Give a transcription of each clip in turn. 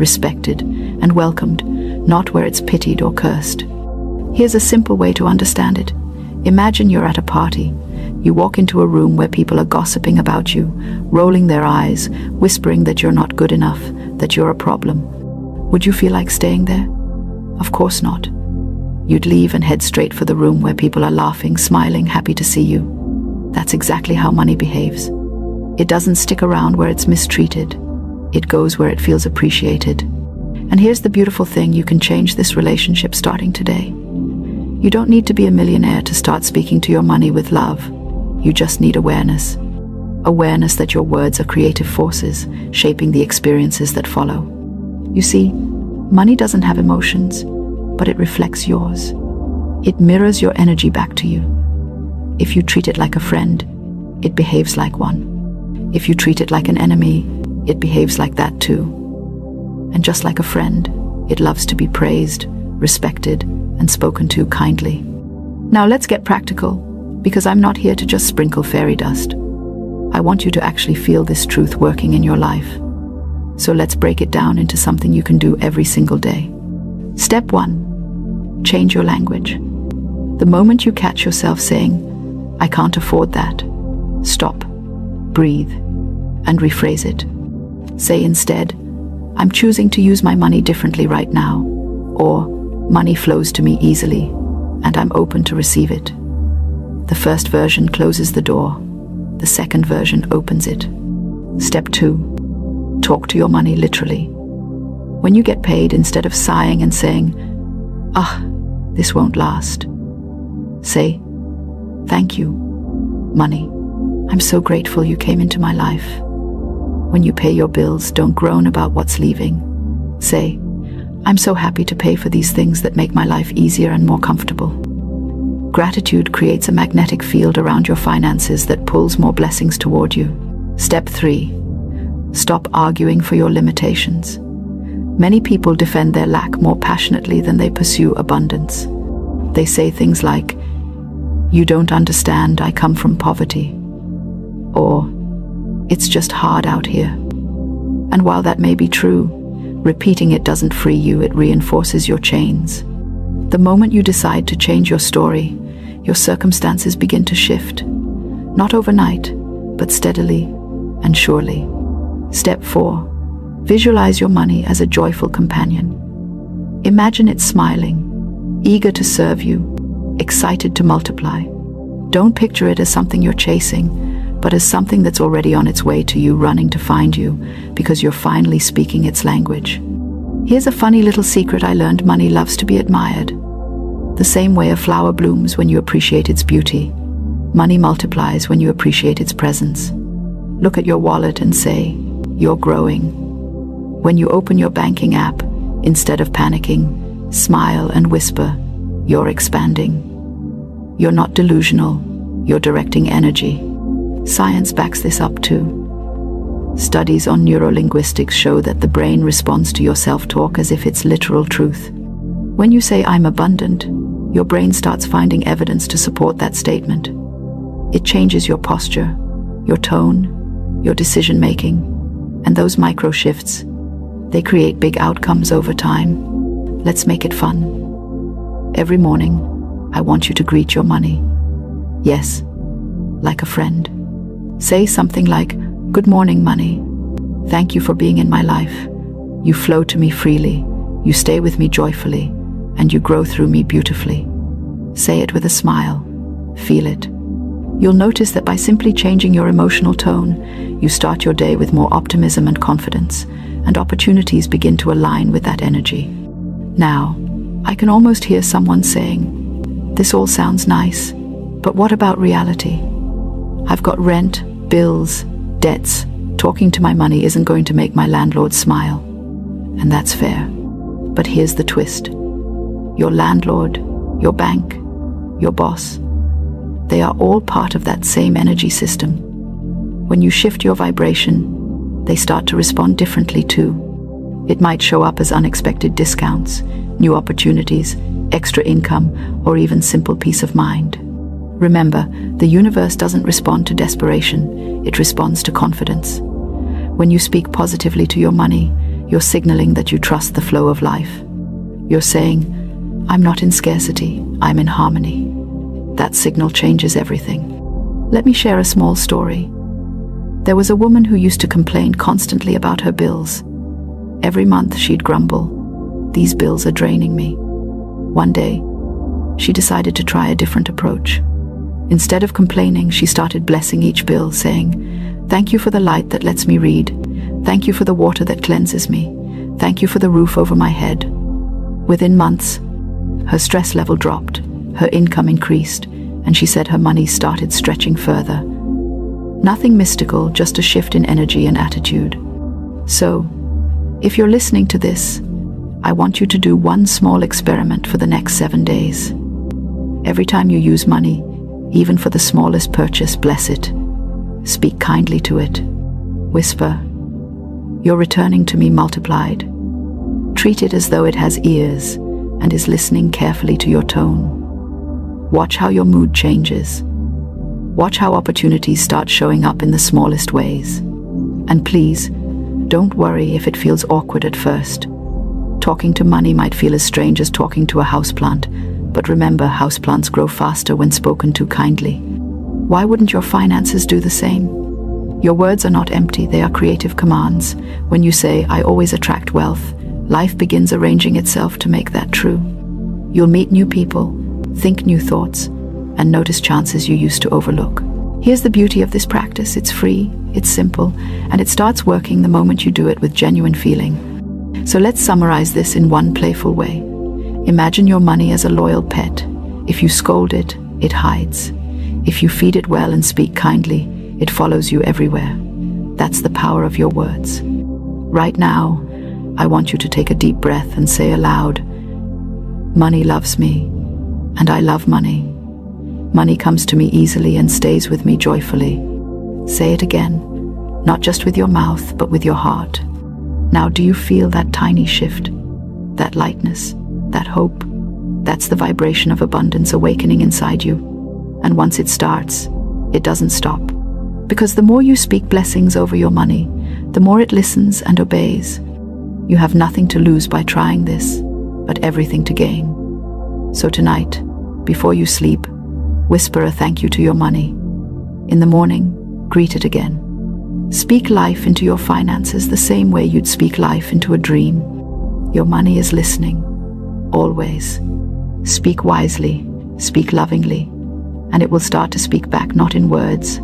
respected, and welcomed, not where it's pitied or cursed. Here's a simple way to understand it. Imagine you're at a party. You walk into a room where people are gossiping about you, rolling their eyes, whispering that you're not good enough, that you're a problem. Would you feel like staying there? Of course not. You'd leave and head straight for the room where people are laughing, smiling, happy to see you. That's exactly how money behaves. It doesn't stick around where it's mistreated. It goes where it feels appreciated. And here's the beautiful thing, you can change this relationship starting today. You don't need to be a millionaire to start speaking to your money with love. You just need awareness. Awareness that your words are creative forces, shaping the experiences that follow. You see, money doesn't have emotions, but it reflects yours. It mirrors your energy back to you. If you treat it like a friend, it behaves like one. If you treat it like an enemy, it behaves like that too. And just like a friend, it loves to be praised, respected, and spoken to kindly. Now let's get practical, because I'm not here to just sprinkle fairy dust. I want you to actually feel this truth working in your life. So let's break it down into something you can do every single day. Step 1. Change your language. The moment you catch yourself saying, "I can't afford that," stop, breathe, and rephrase it. Say instead, "I'm choosing to use my money differently right now," or "Money flows to me easily, and I'm open to receive it." The first version closes the door. The second version opens it. Step 2. Talk to your money literally. When you get paid, instead of sighing and saying, this won't last," say, "Thank you, money. I'm so grateful you came into my life." When you pay your bills, don't groan about what's leaving. Say, "I'm so happy to pay for these things that make my life easier and more comfortable." Gratitude creates a magnetic field around your finances that pulls more blessings toward you. Step 3. Stop arguing for your limitations. Many people defend their lack more passionately than they pursue abundance. They say things like, "You don't understand, I come from poverty," or "It's just hard out here." And while that may be true, repeating it doesn't free you, it reinforces your chains. The moment you decide to change your story, your circumstances begin to shift. Not overnight, but steadily and surely. Step 4. Visualize your money as a joyful companion. Imagine it smiling, eager to serve you, excited to multiply. Don't picture it as something you're chasing, but as something that's already on its way to you, running to find you, because you're finally speaking its language. Here's a funny little secret I learned: money loves to be admired. The same way a flower blooms when you appreciate its beauty, money multiplies when you appreciate its presence. Look at your wallet and say, "You're growing." When you open your banking app, instead of panicking, smile and whisper, "You're expanding." You're not delusional, you're directing energy. Science backs this up too. Studies on neurolinguistics show that the brain responds to your self-talk as if it's literal truth. When you say, "I'm abundant," your brain starts finding evidence to support that statement. It changes your posture, your tone, your decision-making, and those micro shifts, they create big outcomes over time. Let's make it fun. Every morning, I want you to greet your money. Yes, like a friend. Say something like, "Good morning, money. Thank you for being in my life. You flow to me freely, you stay with me joyfully, and you grow through me beautifully." Say it with a smile. Feel it. You'll notice that by simply changing your emotional tone, you start your day with more optimism and confidence, and opportunities begin to align with that energy. Now, I can almost hear someone saying, "This all sounds nice, but what about reality? I've got rent, bills, debts. Talking to my money isn't going to make my landlord smile." And that's fair. But here's the twist. Your landlord, your bank, your boss, they are all part of that same energy system. When you shift your vibration, they start to respond differently too. It might show up as unexpected discounts, new opportunities, extra income, or even simple peace of mind. Remember, the universe doesn't respond to desperation, it responds to confidence. When you speak positively to your money, You're signaling that you trust the flow of life. You're saying, I'm not in scarcity, I'm in harmony. That signal changes everything. Let me share a small story. There was a woman who used to complain constantly about her bills. Every month she'd grumble, "These bills are draining me." One day, she decided to try a different approach. Instead of complaining, she started blessing each bill, saying, "Thank you for the light that lets me read. Thank you for the water that cleanses me. Thank you for the roof over my head." Within months, her stress level dropped, her income increased, and she said her money started stretching further. Nothing mystical, just a shift in energy and attitude. So, if you're listening to this, I want you to do one small experiment for the next 7 days. Every time you use money, even for the smallest purchase, bless it. Speak kindly to it. Whisper, "You're returning to me multiplied." Treat it as though it has ears and is listening carefully to your tone. Watch how your mood changes. Watch how opportunities start showing up in the smallest ways. And please, don't worry if it feels awkward at first. Talking to money might feel as strange as talking to a houseplant, but remember, houseplants grow faster when spoken to kindly. Why wouldn't your finances do the same? Your words are not empty, they are creative commands. When you say, "I always attract wealth," life begins arranging itself to make that true. You'll meet new people, think new thoughts, and notice chances you used to overlook. Here's the beauty of this practice. It's free, it's simple, and it starts working the moment you do it with genuine feeling. So let's summarize this in one playful way. Imagine your money as a loyal pet. If you scold it, it hides. If you feed it well and speak kindly, it follows you everywhere. That's the power of your words. Right now, I want you to take a deep breath and say aloud, "Money loves me, and I love money. Money comes to me easily and stays with me joyfully." Say it again, not just with your mouth, but with your heart. Now, do you feel that tiny shift? That lightness, that hope? That's the vibration of abundance awakening inside you. And once it starts, it doesn't stop. Because the more you speak blessings over your money, the more it listens and obeys. You have nothing to lose by trying this, but everything to gain. So tonight, before you sleep, whisper a thank you to your money. In the morning, greet it again. Speak life into your finances the same way you'd speak life into a dream. Your money is listening, always. Speak wisely, speak lovingly, and it will start to speak back not in words,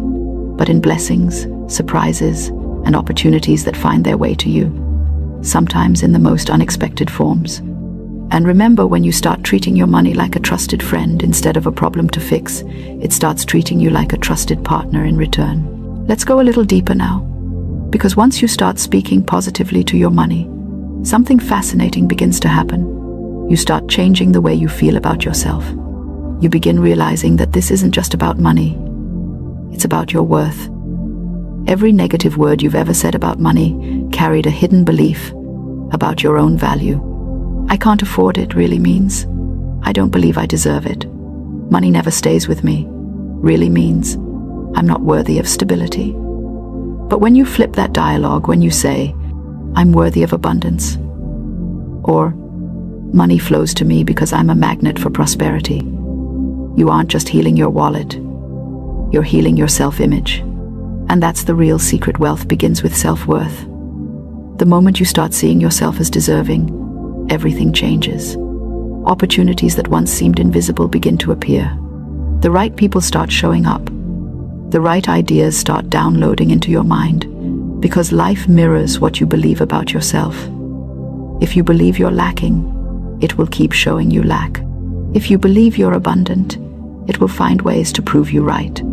but in blessings, surprises, and opportunities that find their way to you, sometimes in the most unexpected forms. And remember, when you start treating your money like a trusted friend instead of a problem to fix, it starts treating you like a trusted partner in return. Let's go a little deeper now, because once you start speaking positively to your money, something fascinating begins to happen. You start changing the way you feel about yourself. You begin realizing that this isn't just about money, it's about your worth. Every negative word you've ever said about money carried a hidden belief about your own value. "I can't afford it" really means, "I don't believe I deserve it." "Money never stays with me" really means, "I'm not worthy of stability." But when you flip that dialogue, when you say, "I'm worthy of abundance," or "Money flows to me because I'm a magnet for prosperity," you aren't just healing your wallet, you're healing your self-image. And that's the real secret. Wealth begins with self-worth. The moment you start seeing yourself as deserving, everything changes. Opportunities that once seemed invisible begin to appear. The right people start showing up. The right ideas start downloading into your mind, because life mirrors what you believe about yourself. If you believe you're lacking, it will keep showing you lack. If you believe you're abundant, it will find ways to prove you right.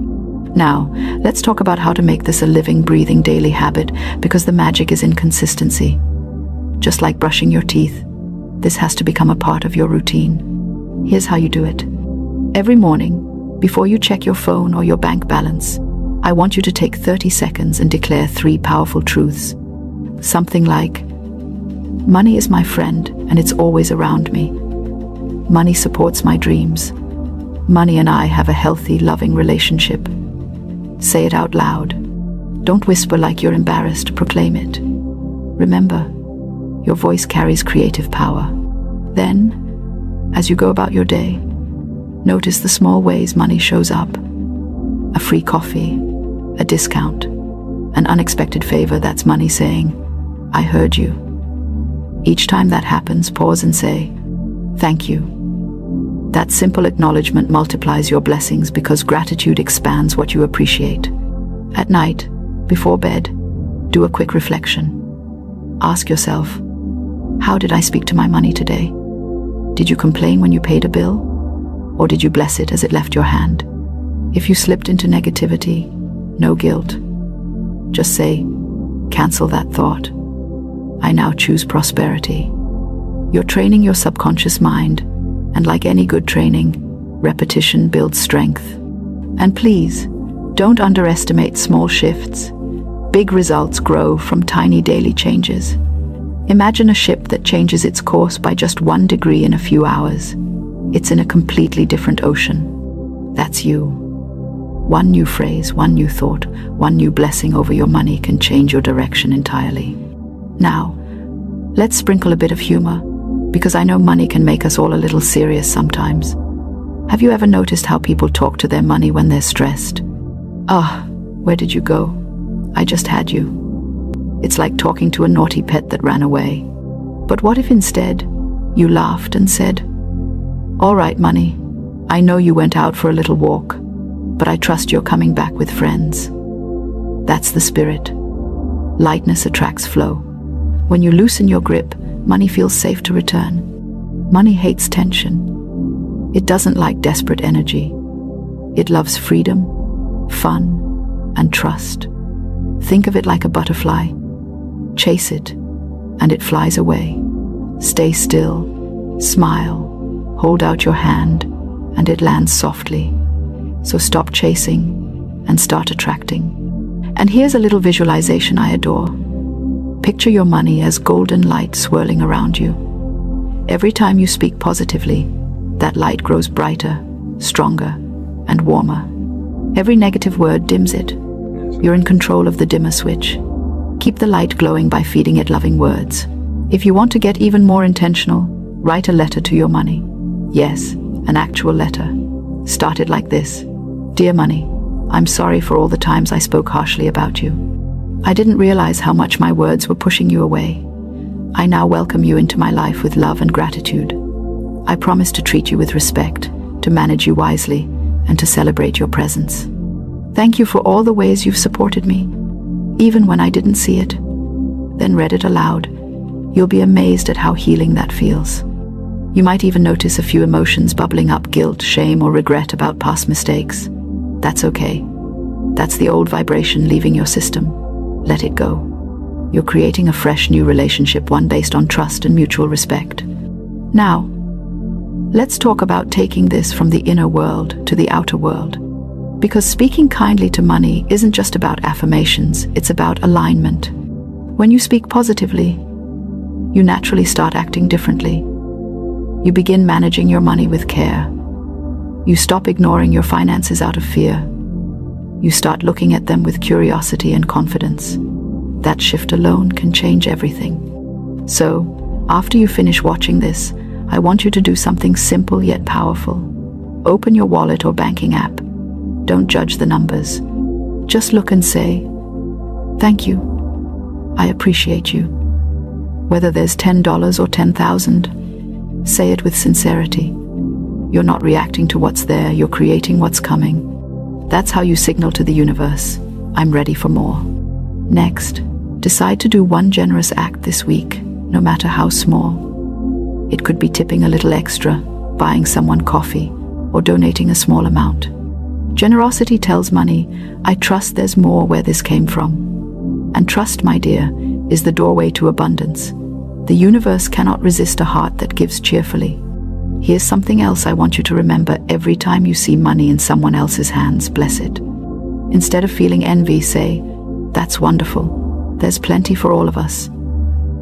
Now, let's talk about how to make this a living, breathing daily habit, because the magic is in consistency. Just like brushing your teeth, this has to become a part of your routine. Here's how you do it. Every morning, before you check your phone or your bank balance, I want you to take 30 seconds and declare 3 powerful truths. Something like, "Money is my friend and it's always around me. Money supports my dreams. Money and I have a healthy, loving relationship." Say it out loud. Don't whisper like you're embarrassed, proclaim it. Remember, Your voice carries creative power. Then, as you go about your day, notice the small ways money shows up. A free coffee, a discount, an unexpected favor. That's money saying, "I heard you." Each time that happens, pause and say, "Thank you." That simple acknowledgement multiplies your blessings because gratitude expands what you appreciate. At night, before bed, do a quick reflection. Ask yourself, how did I speak to my money today? Did you complain when you paid a bill? Or did you bless it as it left your hand? If you slipped into negativity, no guilt. Just say, cancel that thought. I now choose prosperity. You're training your subconscious mind, and like any good training, repetition builds strength. And please, don't underestimate small shifts. Big results grow from tiny daily changes. Imagine a ship that changes its course by just 1 degree in a few hours. It's in a completely different ocean. That's you. One new phrase, one new thought, one new blessing over your money can change your direction entirely. Now, let's sprinkle a bit of humor, because I know money can make us all a little serious sometimes. Have you ever noticed how people talk to their money when they're stressed? Where did you go? I just had you. It's like talking to a naughty pet that ran away. But what if instead you laughed and said, "All right, money, I know you went out for a little walk, but I trust you're coming back with friends." That's the spirit. Lightness attracts flow. When you loosen your grip, money feels safe to return. Money hates tension. It doesn't like desperate energy. It loves freedom, fun, and trust. Think of it like a butterfly. Chase it, and it flies away. Stay still, smile, hold out your hand, and it lands softly. So stop chasing and start attracting. And here's a little visualization I adore. Picture your money as golden light swirling around you. Every time you speak positively, that light grows brighter, stronger, and warmer. Every negative word dims it. You're in control of the dimmer switch. Keep the light glowing by feeding it loving words. If you want to get even more intentional, write a letter to your money. Yes, an actual letter. Start it like this. Dear money, I'm sorry for all the times I spoke harshly about you. I didn't realize how much my words were pushing you away. I now welcome you into my life with love and gratitude. I promise to treat you with respect, to manage you wisely, and to celebrate your presence. Thank you for all the ways you've supported me, even when I didn't see it. Then read it aloud. You'll be amazed at how healing that feels. You might even notice a few emotions bubbling up: guilt, shame, or regret about past mistakes. That's okay. That's the old vibration leaving your system. Let it go. You're creating a fresh new relationship, one based on trust and mutual respect. Now, let's talk about taking this from the inner world to the outer world. Because speaking kindly to money isn't just about affirmations, it's about alignment. When you speak positively, you naturally start acting differently. You begin managing your money with care. You stop ignoring your finances out of fear. You start looking at them with curiosity and confidence. That shift alone can change everything. So, after you finish watching this, I want you to do something simple yet powerful. Open your wallet or banking app. Don't judge the numbers. Just look and say, "Thank you. I appreciate you." Whether there's $10 or 10,000, say it with sincerity. You're not reacting to what's there, you're creating what's coming. That's how you signal to the universe, "I'm ready for more." Next, decide to do one generous act this week, no matter how small. It could be tipping a little extra, buying someone coffee, or donating a small amount. Generosity tells money, "I trust there's more where this came from." And trust, my dear, is the doorway to abundance. The universe cannot resist a heart that gives cheerfully. Here's something else I want you to remember: every time you see money in someone else's hands, bless it. Instead of feeling envy, say, "That's wonderful. There's plenty for all of us."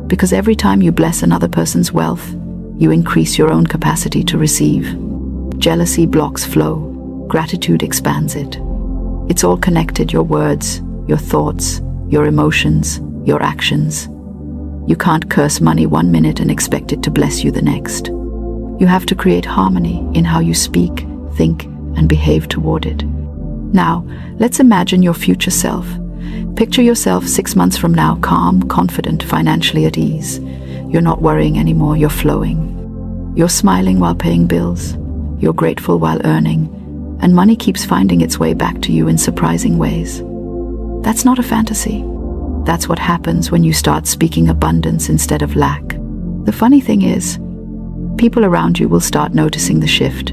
Because every time you bless another person's wealth, you increase your own capacity to receive. Jealousy blocks flow. Gratitude expands it. It's all connected: your words, your thoughts, your emotions, your actions. You can't curse money one minute and expect it to bless you the next. You have to create harmony in how you speak, think, and behave toward it. Now, let's imagine your future self. Picture yourself 6 months from now, calm, confident, financially at ease. You're not worrying anymore, you're flowing. You're smiling while paying bills. You're grateful while earning. And money keeps finding its way back to you in surprising ways. That's not a fantasy. That's what happens when you start speaking abundance instead of lack. The funny thing is, people around you will start noticing the shift.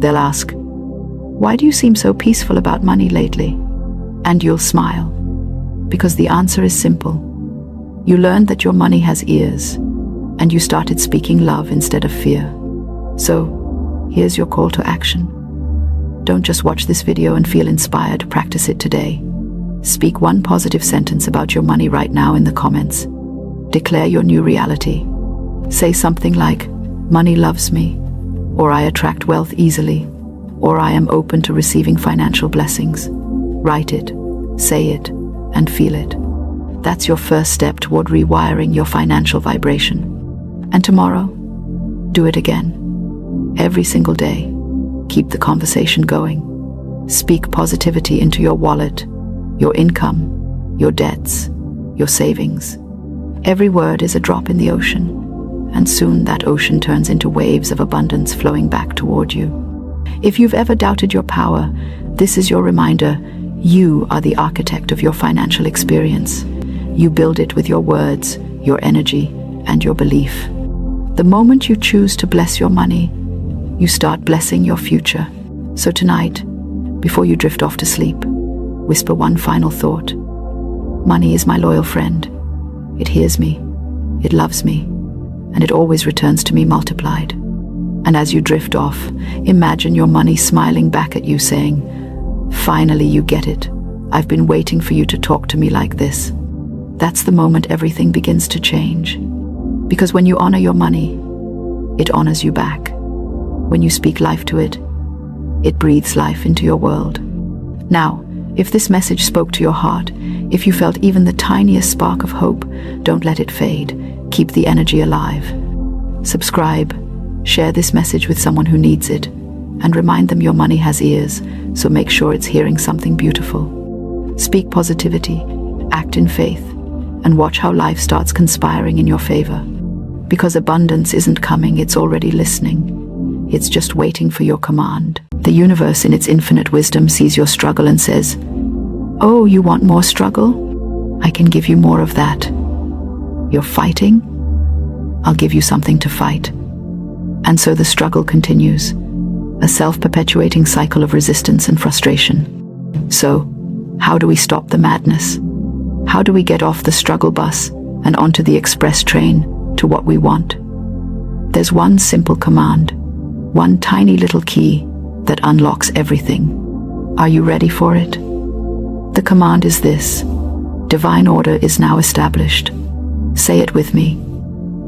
They'll ask, "Why do you seem so peaceful about money lately?" And you'll smile. Because the answer is simple. You learned that your money has ears, and you started speaking love instead of fear. So, here's your call to action. Don't just watch this video and feel inspired, practice it today. Speak one positive sentence about your money right now in the comments. Declare your new reality. Say something like, "Money loves me," or "I attract wealth easily," or "I am open to receiving financial blessings." Write it, say it, and feel it. That's your first step toward rewiring your financial vibration. And tomorrow, do it again. Every single day. Keep the conversation going. Speak positivity into your wallet, your income, your debts, your savings. Every word is a drop in the ocean, and soon that ocean turns into waves of abundance flowing back toward you. If you've ever doubted your power, this is your reminder. You are the architect of your financial experience. You build it with your words, your energy, and your belief. The moment you choose to bless your money, you start blessing your future. So tonight, before you drift off to sleep, whisper one final thought. Money is my loyal friend. It hears me, it loves me, and it always returns to me multiplied. And as you drift off, imagine your money smiling back at you saying, "Finally you get it. I've been waiting for you to talk to me like this." That's the moment everything begins to change. Because when you honor your money, it honors you back. When you speak life to it, it breathes life into your world. Now, if this message spoke to your heart, if you felt even the tiniest spark of hope, don't let it fade. Keep the energy alive. Subscribe, share this message with someone who needs it, and remind them your money has ears, so make sure it's hearing something beautiful. Speak positivity, act in faith, and watch how life starts conspiring in your favor. Because abundance isn't coming, it's already listening. It's just waiting for your command. The universe in its infinite wisdom sees your struggle and says, "Oh, you want more struggle? I can give you more of that. You're fighting? I'll give you something to fight." And so the struggle continues, a self-perpetuating cycle of resistance and frustration. So, how do we stop the madness? How do we get off the struggle bus and onto the express train to what we want? There's one simple command, one tiny little key that unlocks everything. Are you ready for it? The command is this: divine order is now established. Say it with me.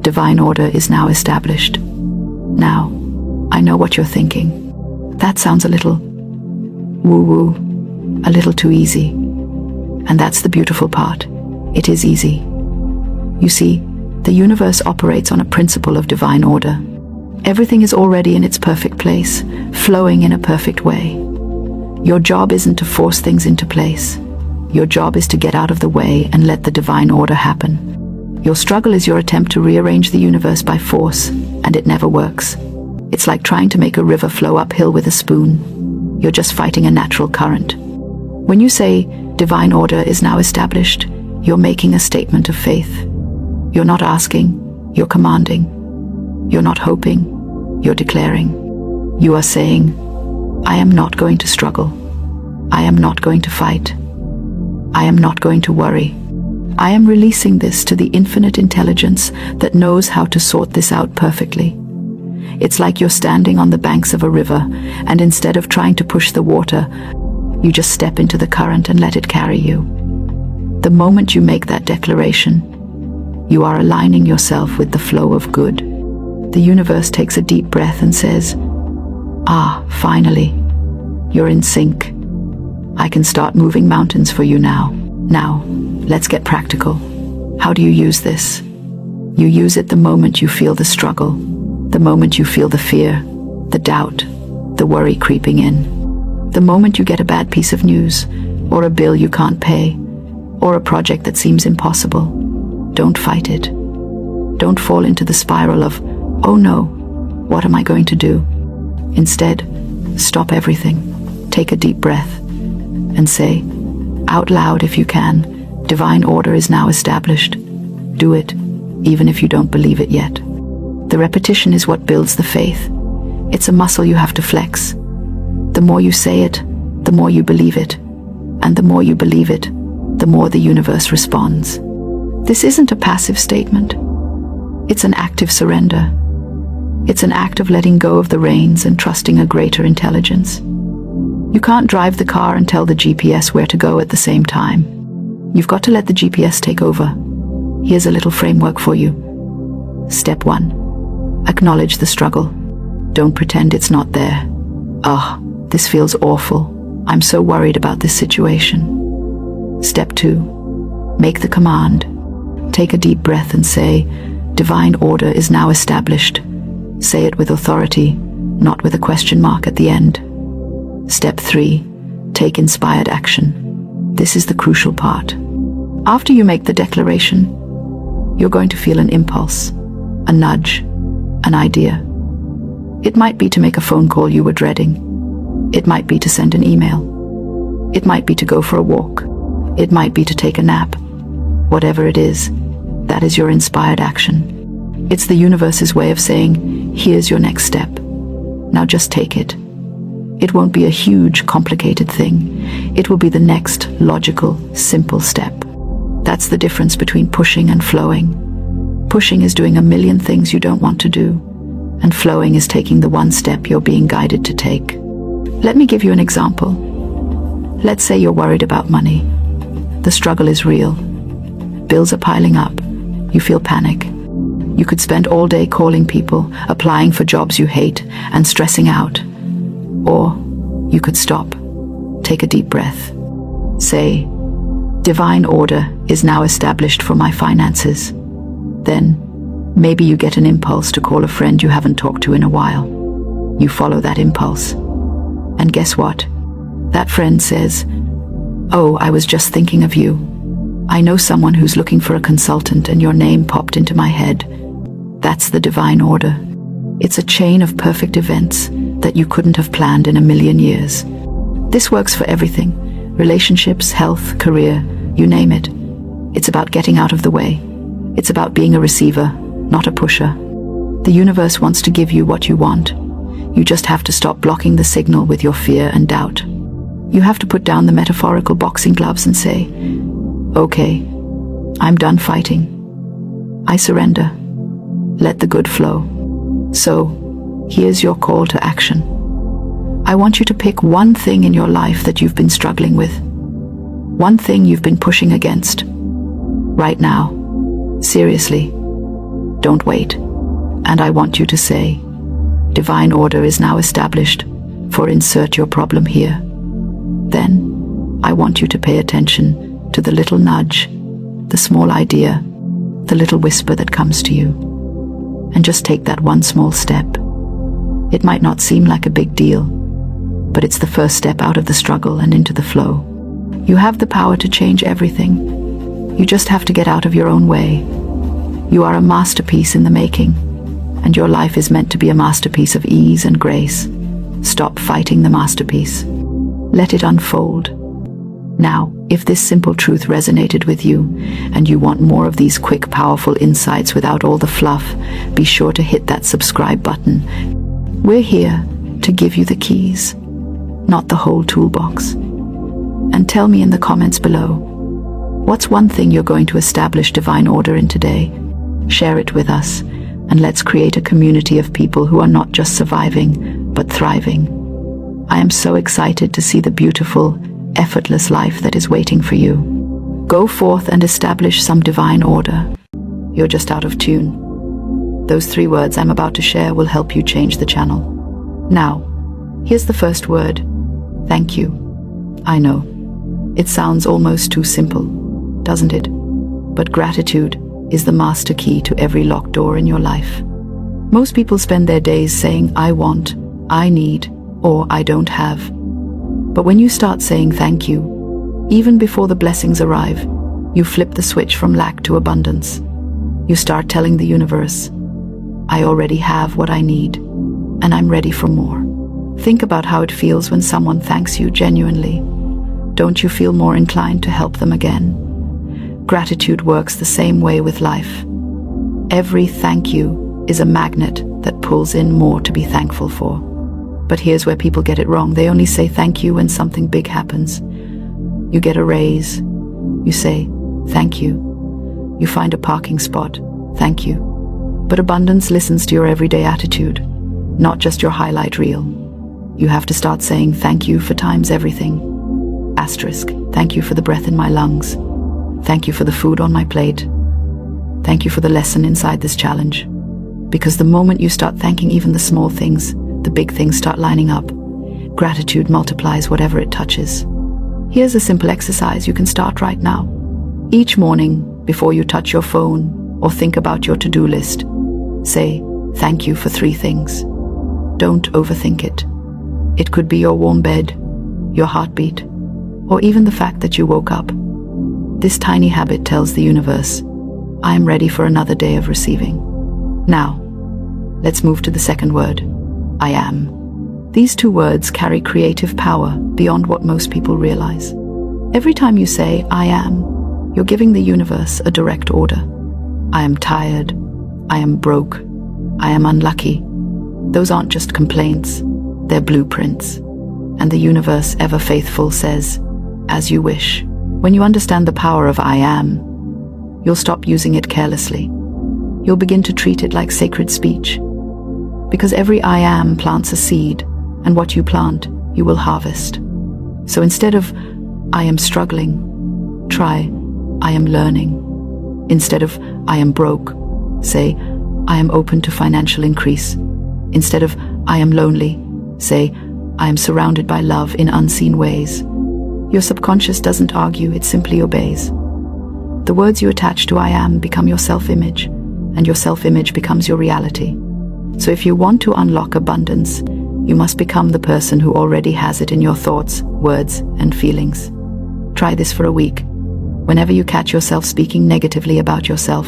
Divine order is now established. Now, I know what you're thinking. That sounds a little woo-woo, a little too easy. And that's the beautiful part. It is easy. You see, the universe operates on a principle of divine order. Everything is already in its perfect place, flowing in a perfect way. Your job isn't to force things into place. Your job is to get out of the way and let the divine order happen. Your struggle is your attempt to rearrange the universe by force, and it never works. It's like trying to make a river flow uphill with a spoon. You're just fighting a natural current. When you say, divine order is now established, you're making a statement of faith. You're not asking, you're commanding. You're not hoping, you're declaring. You are saying, I am not going to struggle. I am not going to fight. I am not going to worry. I am releasing this to the infinite intelligence that knows how to sort this out perfectly. It's like you're standing on the banks of a river, and instead of trying to push the water, you just step into the current and let it carry you. The moment you make that declaration, you are aligning yourself with the flow of good. The universe takes a deep breath and says, "Ah, finally, you're in sync. I can start moving mountains for you now." Now, let's get practical. How do you use this? You use it the moment you feel the struggle, the moment you feel the fear, the doubt, the worry creeping in. The moment you get a bad piece of news, or a bill you can't pay, or a project that seems impossible. Don't fight it. Don't fall into the spiral of, oh no, what am I going to do? Instead, stop everything, take a deep breath, and say, out loud if you can, divine order is now established. Do it, even if you don't believe it yet. The repetition is what builds the faith. It's a muscle you have to flex. The more you say it, the more you believe it. And the more you believe it, the more the universe responds. This isn't a passive statement. It's an active surrender. It's an act of letting go of the reins and trusting a greater intelligence. You can't drive the car and tell the GPS where to go at the same time. You've got to let the GPS take over. Here's a little framework for you. Step 1. Acknowledge the struggle. Don't pretend it's not there. This feels awful. I'm so worried about this situation. Step 2. Make the command. Take a deep breath and say, divine order is now established. Say it with authority, not with a question mark at the end. Step 3. Take inspired action. This is the crucial part. After you make the declaration, you're going to feel an impulse, a nudge, an idea. It might be to make a phone call you were dreading. It might be to send an email. It might be to go for a walk. It might be to take a nap. Whatever it is, that is your inspired action. It's the universe's way of saying, here's your next step. Now just take it. It won't be a huge, complicated thing. It will be the next logical, simple step. That's the difference between pushing and flowing. Pushing is doing a million things you don't want to do, and flowing is taking the one step you're being guided to take. Let me give you an example. Let's say you're worried about money. The struggle is real. Bills are piling up. You feel panic. You could spend all day calling people, applying for jobs you hate, and stressing out. Or you could stop, take a deep breath, say, divine order is now established for my finances. Then, maybe you get an impulse to call a friend you haven't talked to in a while. You follow that impulse. And guess what? That friend says, oh, I was just thinking of you. I know someone who's looking for a consultant and your name popped into my head. That's the divine order. It's a chain of perfect events that you couldn't have planned in a million years. This works for everything. Relationships, health, career, you name it. It's about getting out of the way. It's about being a receiver, not a pusher. The universe wants to give you what you want. You just have to stop blocking the signal with your fear and doubt. You have to put down the metaphorical boxing gloves and say, okay, I'm done fighting. I surrender. Let the good flow. So, here's your call to action. I want you to pick one thing in your life that you've been struggling with. One thing you've been pushing against. Right now. Seriously. Don't wait. And I want you to say, divine order is now established, for insert your problem here. Then, I want you to pay attention to the little nudge, the small idea, the little whisper that comes to you. And just take that one small step. It might not seem like a big deal, but it's the first step out of the struggle and into the flow. You have the power to change everything. You just have to get out of your own way. You are a masterpiece in the making, and your life is meant to be a masterpiece of ease and grace. Stop fighting the masterpiece. Let it unfold. Now, if this simple truth resonated with you, and you want more of these quick, powerful insights without all the fluff, be sure to hit that subscribe button. We're here to give you the keys, not the whole toolbox. And tell me in the comments below, what's one thing you're going to establish divine order in today? Share it with us, and let's create a community of people who are not just surviving, but thriving. I am so excited to see the beautiful, effortless life that is waiting for you. Go forth and establish some divine order. You're just out of tune. Those 3 words I'm about to share will help you change the channel. Now, here's the first word. Thank you. I know. It sounds almost too simple, doesn't it? But gratitude is the master key to every locked door in your life. Most people spend their days saying, I want, I need, or I don't have. But when you start saying thank you, even before the blessings arrive, you flip the switch from lack to abundance. You start telling the universe, I already have what I need, and I'm ready for more. Think about how it feels when someone thanks you genuinely. Don't you feel more inclined to help them again? Gratitude works the same way with life. Every thank you is a magnet that pulls in more to be thankful for. But here's where people get it wrong. They only say thank you when something big happens. You get a raise. You say, thank you. You find a parking spot. Thank you. But abundance listens to your everyday attitude, not just your highlight reel. You have to start saying thank you for times everything. Asterisk, thank you for the breath in my lungs. Thank you for the food on my plate. Thank you for the lesson inside this challenge. Because the moment you start thanking even the small things, the big things start lining up. Gratitude multiplies whatever it touches. Here's a simple exercise you can start right now. Each morning, before you touch your phone or think about your to-do list, say thank you for 3 things. Don't overthink it. It could be your warm bed, your heartbeat, or even the fact that you woke up. This tiny habit tells the universe, I am ready for another day of receiving. Now, let's move to the second word, I am. These 2 words carry creative power beyond what most people realize. Every time you say, I am, you're giving the universe a direct order. I am tired. I am broke. I am unlucky. Those aren't just complaints, they're blueprints. And the universe, ever faithful, says, as you wish. When you understand the power of I am, you'll stop using it carelessly. You'll begin to treat it like sacred speech. Because every I am plants a seed, and what you plant, you will harvest. So instead of, I am struggling, try, I am learning. Instead of, I am broke, say, I am open to financial increase. Instead of, I am lonely, say, I am surrounded by love in unseen ways. Your subconscious doesn't argue, it simply obeys. The words you attach to I am become your self-image, and your self-image becomes your reality. So if you want to unlock abundance, you must become the person who already has it in your thoughts, words, and feelings. Try this for a week. Whenever you catch yourself speaking negatively about yourself,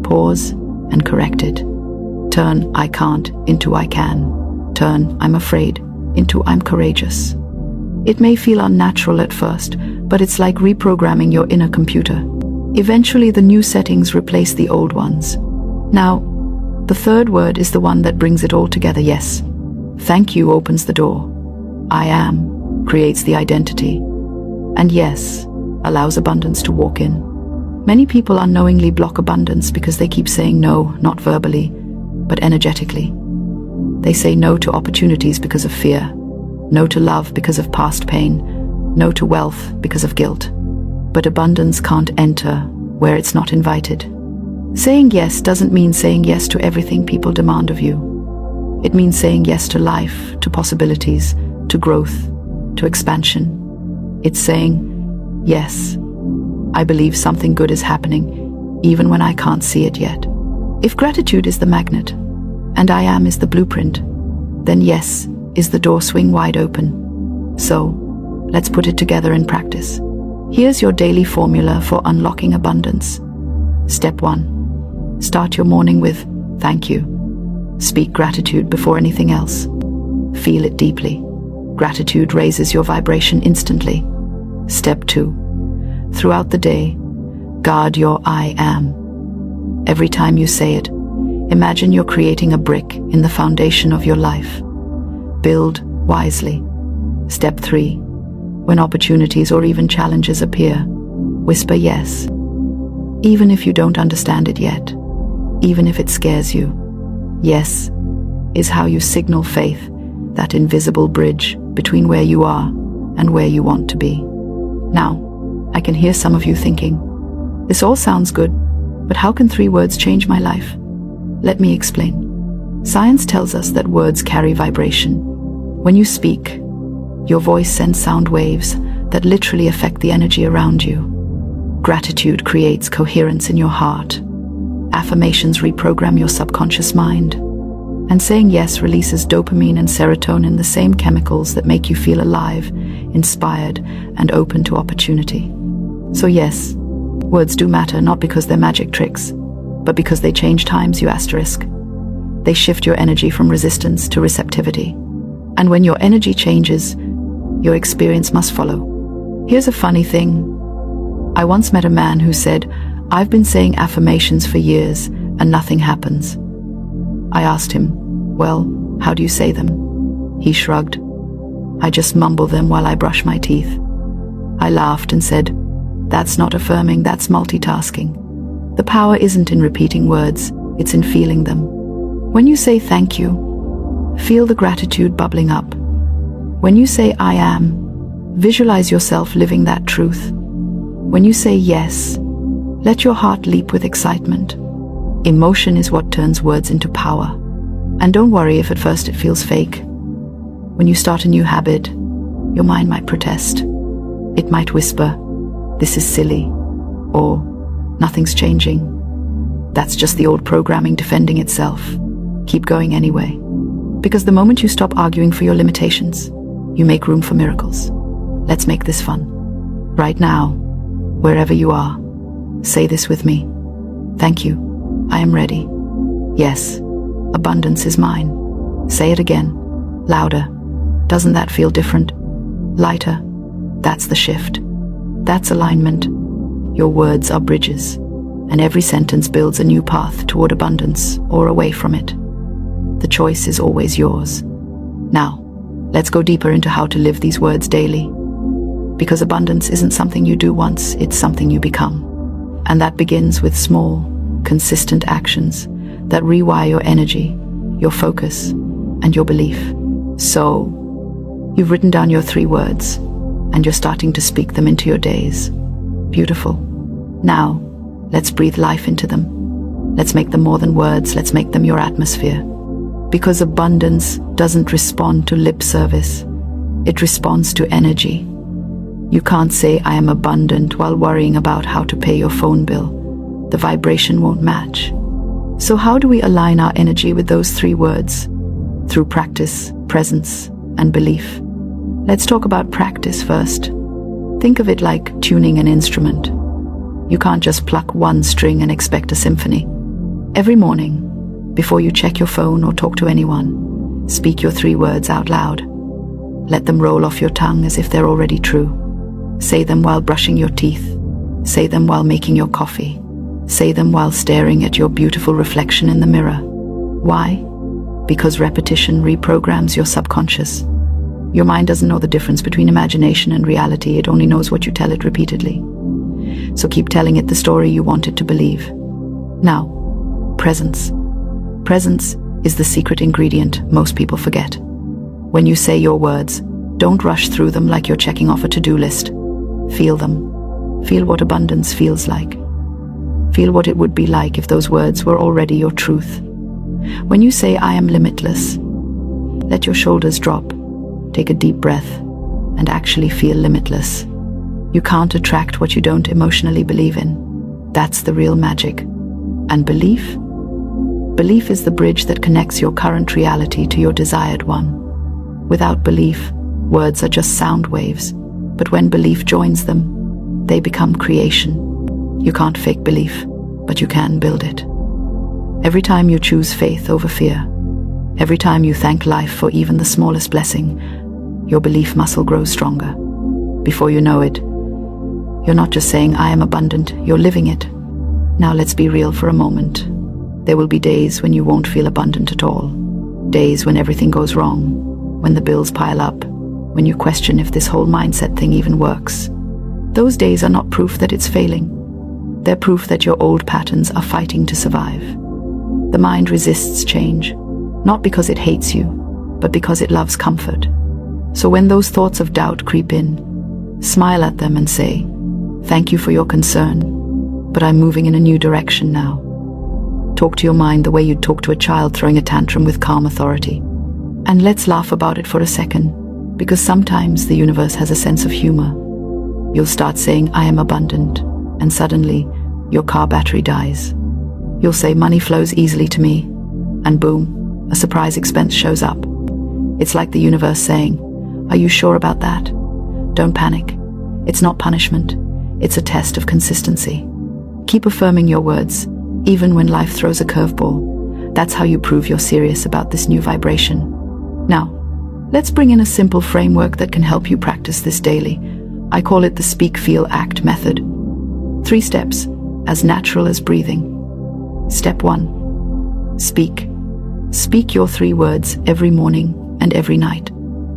pause and correct it. Turn I can't into I can. Turn I'm afraid into I'm courageous. It may feel unnatural at first, but it's like reprogramming your inner computer. Eventually, the new settings replace the old ones. Now, the third word is the one that brings it all together. Yes. Thank you opens the door. I am creates the identity. And yes, allows abundance to walk in. Many people unknowingly block abundance because they keep saying no, not verbally, but energetically. They say no to opportunities because of fear, no to love because of past pain, no to wealth because of guilt. But abundance can't enter where it's not invited. Saying yes doesn't mean saying yes to everything people demand of you. It means saying yes to life, to possibilities, to growth, to expansion. It's saying, yes, I believe something good is happening, even when I can't see it yet. If gratitude is the magnet, and I am is the blueprint, then yes is the door swing wide open. So, let's put it together in practice. Here's your daily formula for unlocking abundance. Step 1. Start your morning with thank you. Speak gratitude before anything else. Feel it deeply. Gratitude raises your vibration instantly. Step 2. Throughout the day, guard your I am. Every time you say it, imagine you're creating a brick in the foundation of your life. Build wisely. Step 3. When opportunities or even challenges appear, whisper yes. Even if you don't understand it yet, even if it scares you. Yes is how you signal faith, that invisible bridge between where you are and where you want to be. Now, I can hear some of you thinking, this all sounds good, but how can 3 words change my life? Let me explain. Science tells us that words carry vibration. When you speak, your voice sends sound waves that literally affect the energy around you. Gratitude creates coherence in your heart, Affirmations reprogram your subconscious mind. And saying yes releases dopamine and serotonin, the same chemicals that make you feel alive, inspired, and open to opportunity. So yes, words do matter, not because they're magic tricks, but because they change times you asterisk. They shift your energy from resistance to receptivity. And when your energy changes, your experience must follow. Here's a funny thing. I once met a man who said, "I've been saying affirmations for years and nothing happens." I asked him, "Well, how do you say them?" He shrugged. "I just mumble them while I brush my teeth." I laughed and said, "That's not affirming, that's multitasking." The power isn't in repeating words, it's in feeling them. When you say thank you, feel the gratitude bubbling up. When you say I am, visualize yourself living that truth. When you say yes, let your heart leap with excitement. Emotion is what turns words into power. And don't worry if at first it feels fake. When you start a new habit, your mind might protest. It might whisper, "This is silly," or "Nothing's changing." That's just the old programming defending itself. Keep going anyway. Because the moment you stop arguing for your limitations, you make room for miracles. Let's make this fun. Right now, wherever you are, say this with me. Thank you. I am ready. Yes, abundance is mine. Say it again, louder. Doesn't that feel different? Lighter. That's the shift. That's alignment. Your words are bridges, and every sentence builds a new path toward abundance or away from it. The choice is always yours. Now, let's go deeper into how to live these words daily. Because abundance isn't something you do once, it's something you become. And that begins with small, consistent actions that rewire your energy, your focus, and your belief. So, you've written down your 3 words, and you're starting to speak them into your days. Beautiful. Now, let's breathe life into them. Let's make them more than words, let's make them your atmosphere. Because abundance doesn't respond to lip service, it responds to energy. You can't say I am abundant while worrying about how to pay your phone bill. The vibration won't match. So how do we align our energy with those 3 words? Through practice, presence, and belief. Let's talk about practice first. Think of it like tuning an instrument. You can't just pluck one string and expect a symphony. Every morning, before you check your phone or talk to anyone, speak your 3 words out loud. Let them roll off your tongue as if they're already true. Say them while brushing your teeth. Say them while making your coffee. Say them while staring at your beautiful reflection in the mirror. Why? Because repetition reprograms your subconscious. Your mind doesn't know the difference between imagination and reality, it only knows what you tell it repeatedly. So keep telling it the story you want it to believe. Now, presence. Presence is the secret ingredient most people forget. When you say your words, don't rush through them like you're checking off a to-do list. Feel them. Feel what abundance feels like. Feel what it would be like if those words were already your truth. When you say, I am limitless, let your shoulders drop. Take a deep breath and actually feel limitless. You can't attract what you don't emotionally believe in. That's the real magic. And belief? Belief is the bridge that connects your current reality to your desired one. Without belief, words are just sound waves. But when belief joins them, they become creation. You can't fake belief, but you can build it. Every time you choose faith over fear, every time you thank life for even the smallest blessing, your belief muscle grows stronger. Before you know it, you're not just saying, I am abundant, you're living it. Now let's be real for a moment. There will be days when you won't feel abundant at all. Days when everything goes wrong, when the bills pile up, when you question if this whole mindset thing even works. Those days are not proof that it's failing. They're proof that your old patterns are fighting to survive. The mind resists change, not because it hates you, but because it loves comfort. So when those thoughts of doubt creep in, smile at them and say, thank you for your concern, but I'm moving in a new direction now. Talk to your mind the way you'd talk to a child throwing a tantrum with calm authority. And let's laugh about it for a second, because sometimes the universe has a sense of humor. You'll start saying, I am abundant, and suddenly your car battery dies. You'll say money flows easily to me, and boom, a surprise expense shows up. It's like the universe saying, "Are you sure about that?" Don't panic. It's not punishment. It's a test of consistency. Keep affirming your words, even when life throws a curveball. That's how you prove you're serious about this new vibration. Now, let's bring in a simple framework that can help you practice this daily. I call it the Speak, Feel, Act method. 3 steps, as natural as breathing. Step 1. Speak. Speak your 3 words every morning and every night.